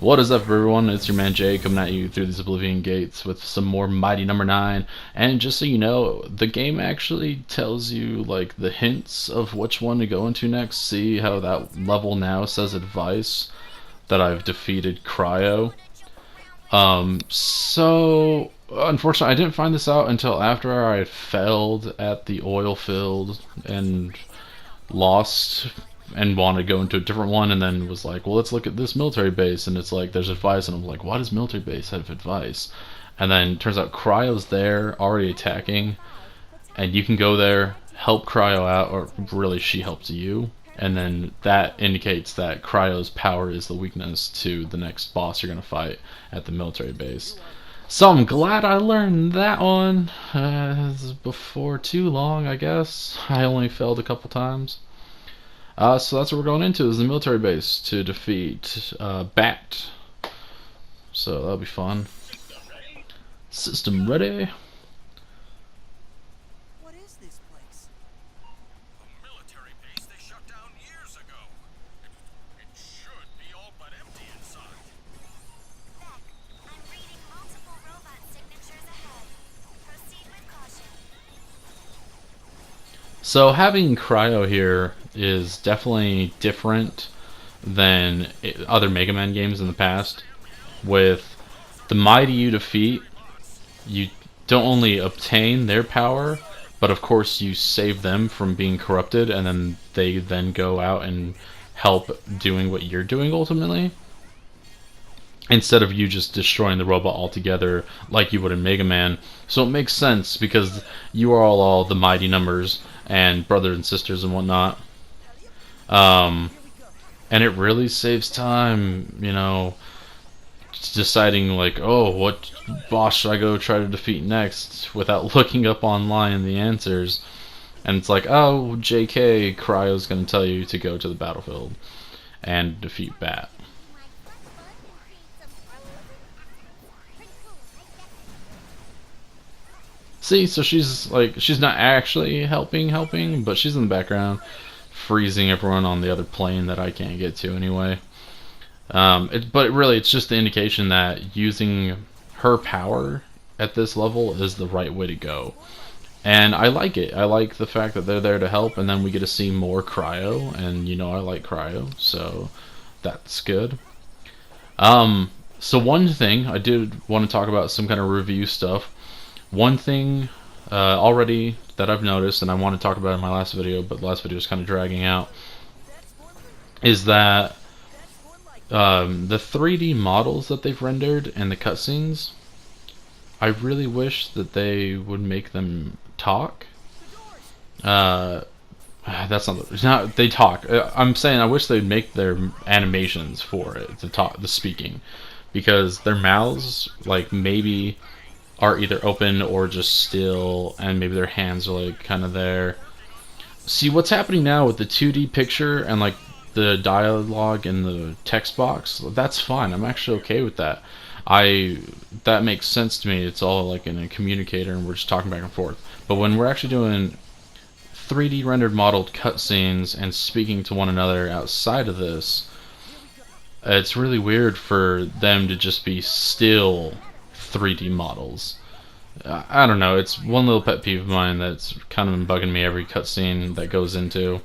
What is up, everyone? It's your man Jay coming at you through these Oblivion gates with some more Mighty Number 9. And just so you know, the game actually tells you like the hints of which one to go into next. See how that level now says advice that I've defeated Cryo. So unfortunately, I didn't find this out until after I had failed at the oil field and lost and wanted to go into a different one, and then was like, well, let's look at this military base, and it's like there's advice, and I'm like, why does military base have advice? And then turns out Cryo's there already attacking, and you can go there, help Cryo out, or really she helps you, and then that indicates that Cryo's power is the weakness to the next boss you're going to fight at the military base. So I'm glad I learned that one before too long, I guess. I only failed a couple times. So that's what we're going into, is the military base to defeat Bat. So that'll be fun. System ready. What is this place? A military base they shut down years ago. It should be all but empty inside. Beck, I'm reading multiple robot signatures ahead. Proceed with caution. So having Cryo here is definitely different than other Mega Man games in the past. With the Mighty you defeat, you don't only obtain their power, but of course you save them from being corrupted, and then they then go out and help doing what you're doing ultimately, instead of you just destroying the robot altogether like you would in Mega Man. So it makes sense because you are all the mighty numbers and brothers and sisters and whatnot. And it really saves time, you know, deciding like, oh, what boss should I go try to defeat next without looking up online the answers. And it's like, oh, JK, Cryo's going to tell you to go to the battlefield and defeat Bat. See, so she's like, she's not actually helping, but she's in the background, freezing everyone on the other plane that I can't get to anyway. But really, it's just the indication that using her power at this level is the right way to go. And I like it. I like the fact that they're there to help, and then we get to see more Cryo, and you know I like Cryo, so that's good. So one thing, I did want to talk about some kind of review stuff. One thing already that I've noticed, and I want to talk about in my last video, but the last video is kind of dragging out, is that the 3D models that they've rendered and the cutscenes, I really wish that they would make them talk. That's not they talk. I'm saying I wish they'd make their animations for it, the speaking, because their mouths like maybe are either open or just still, and maybe their hands are like kind of there. See what's happening now with the 2D picture and like the dialogue in the text box, that's fine. I'm actually okay with that. That makes sense to me. It's all like in a communicator and we're just talking back and forth. But when we're actually doing 3D rendered modeled cutscenes and speaking to one another outside of this, it's really weird for them to just be still 3D models. I don't know, it's one little pet peeve of mine that's kind of been bugging me every cutscene that goes into.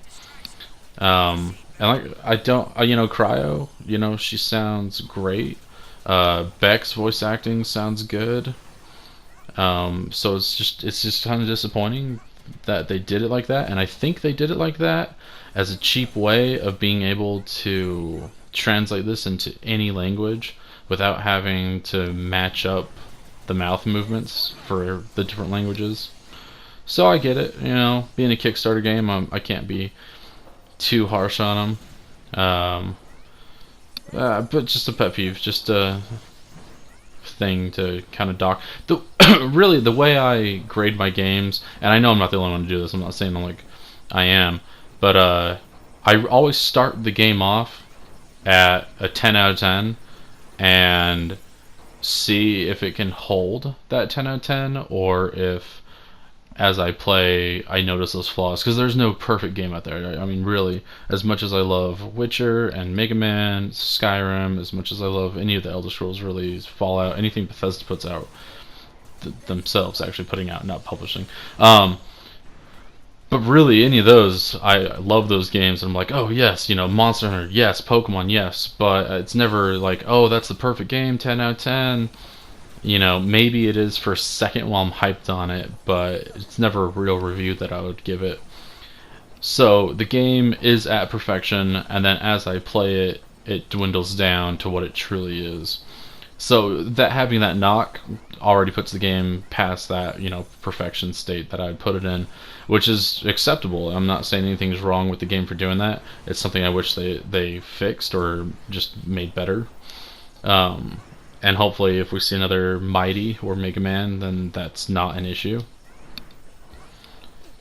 And like, I don't, you know, Cryo, you know, she sounds great. Beck's voice acting sounds good. So it's just kind of disappointing that they did it like that, and I think they did it like that as a cheap way of being able to translate this into any language without having to match up the mouth movements for the different languages. So I get it, you know, being a Kickstarter game, I can't be too harsh on them. But just a pet peeve, just a thing to kind of dock. Really, the way I grade my games, and I know I'm not the only one to do this, I'm not saying I am, but I always start the game off at a 10 out of 10 and see if it can hold that 10 out of 10, or if as I play, I notice those flaws because there's no perfect game out there. I mean, really, as much as I love Witcher and Mega Man, Skyrim, as much as I love any of the Elder Scrolls release, Fallout, anything Bethesda puts out, themselves actually putting out, not publishing. But really, any of those, I love those games. And I'm like, oh yes, Monster Hunter, yes, Pokemon, yes. But it's never like, oh, that's the perfect game, 10 out of 10. Maybe it is for a second while I'm hyped on it, but it's never a real review that I would give it. So the game is at perfection, and then as I play it, it dwindles down to what it truly is. So that having that knock already puts the game past that, perfection state that I'd put it in, which is acceptable. I'm not saying anything's wrong with the game for doing that. It's something I wish they fixed or just made better. And hopefully, if we see another Mighty or Mega Man, then that's not an issue.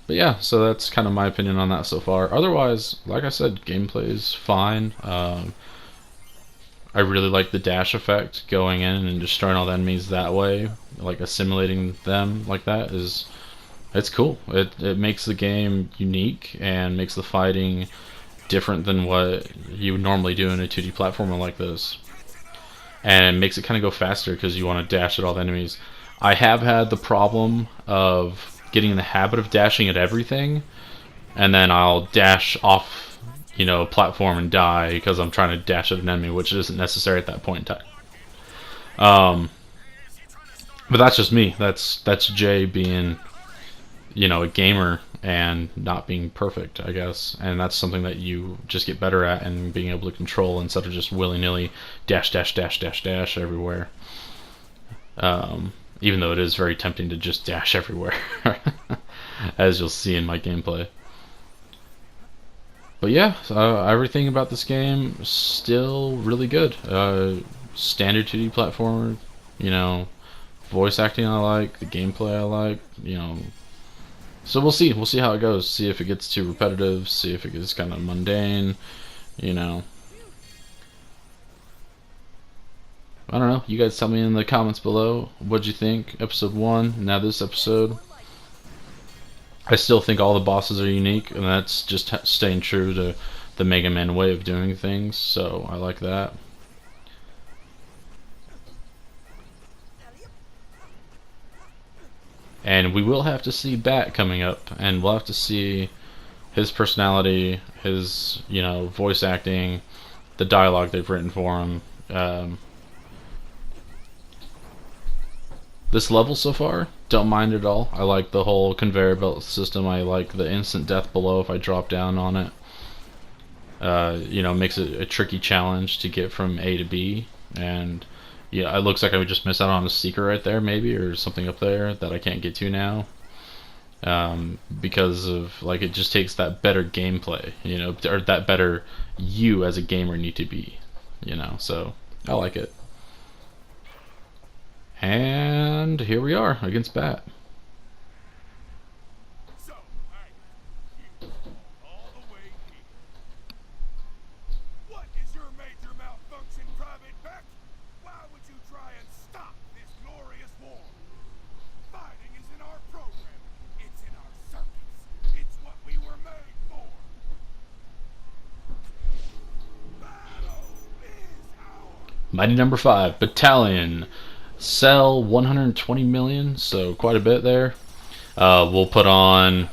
But yeah, so that's kind of my opinion on that so far. Otherwise, like I said, gameplay is fine. I really like the dash effect, going in and destroying all the enemies that way, like assimilating them like that it's cool. It makes the game unique and makes the fighting different than what you would normally do in a 2D platformer like this. And makes it kind of go faster because you want to dash at all the enemies. I have had the problem of getting in the habit of dashing at everything, and then I'll dash off, platform and die because I'm trying to dash at an enemy, which isn't necessary at that point in time. But that's just me. That's Jay being, a gamer and not being perfect, I guess. And that's something that you just get better at and being able to control instead of just willy-nilly dash, dash, dash, dash, dash everywhere. Even though it is very tempting to just dash everywhere, as you'll see in my gameplay. But yeah, everything about this game is still really good. Standard 2D platformer, voice acting I like, the gameplay I like, So we'll see. We'll see how it goes. See if it gets too repetitive. See if it gets kind of mundane. I don't know. You guys tell me in the comments below. What'd you think? Episode 1. Now this episode. I still think all the bosses are unique, and that's just staying true to the Mega Man way of doing things. So I like that. And we will have to see Bat coming up, and we'll have to see his personality, his, voice acting, the dialogue they've written for him. This level so far, don't mind it at all. I like the whole conveyor belt system. I like the instant death below if I drop down on it. Makes it a tricky challenge to get from A to B, and yeah, it looks like I would just miss out on a secret right there, maybe, or something up there that I can't get to now. Because of, it just takes that better gameplay, or that better you as a gamer need to be, so I like it. And here we are against Bat. So, you all the way here. What is your major malfunction, Private Beck? Why would you try and stop this glorious war? Fighting is in our program. It's in our circuits. It's what we were made for. Battle is ours. Mighty number 5, Battalion. Sell 120 million, so quite a bit there. We'll put on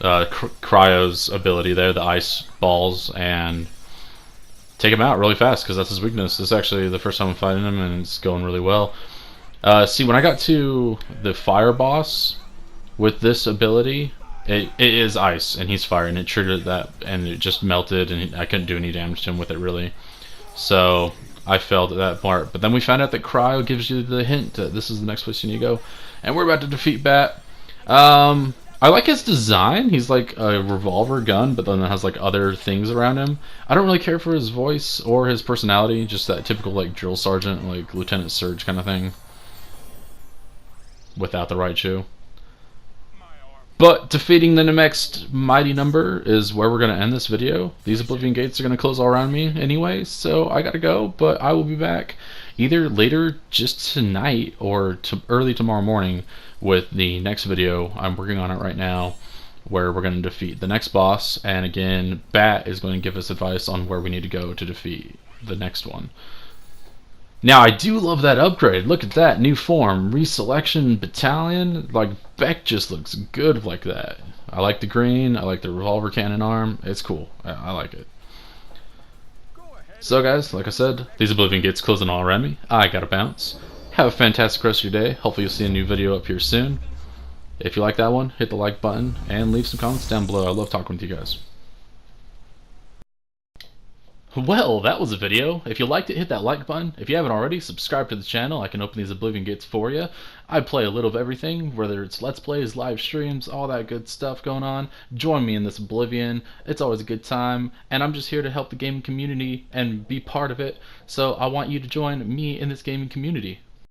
Cryo's ability there, the ice balls, and take him out really fast because that's his weakness. This is actually the first time I'm fighting him, and it's going really well. See, when I got to the fire boss with this ability, it is ice and he's fire, and it triggered that, and it just melted, and I couldn't do any damage to him with it really. So I failed at that part, but then we found out that Cryo gives you the hint that this is the next place you need to go, and we're about to defeat Bat. I like his design. He's like a revolver gun, but then it has other things around him. I don't really care for his voice or his personality, just that typical drill sergeant, Lieutenant Surge kind of thing, without the right shoe. My army But defeating the next mighty number is where we're going to end this video. These Oblivion Gates are going to close all around me anyway, so I got to go. But I will be back either later just tonight or early tomorrow morning with the next video. I'm working on it right now, where we're going to defeat the next boss. And again, Bat is going to give us advice on where we need to go to defeat the next one. Now, I do love that upgrade. Look at that new form, reselection battalion. Like, Beck just looks good like that. I like the green. I like the revolver cannon arm. It's cool. I like it. So, guys, like I said, these Oblivion Gates closing all around me. I gotta bounce. Have a fantastic rest of your day. Hopefully, you'll see a new video up here soon. If you like that one, hit the like button and leave some comments down below. I love talking with you guys. Well, that was a video. If you liked it, hit that like button. If you haven't already, subscribe to the channel. I can open these Oblivion Gates for you. I play a little of everything, whether it's Let's Plays, live streams, all that good stuff going on. Join me in this Oblivion. It's always a good time, and I'm just here to help the gaming community and be part of it. So I want you to join me in this gaming community.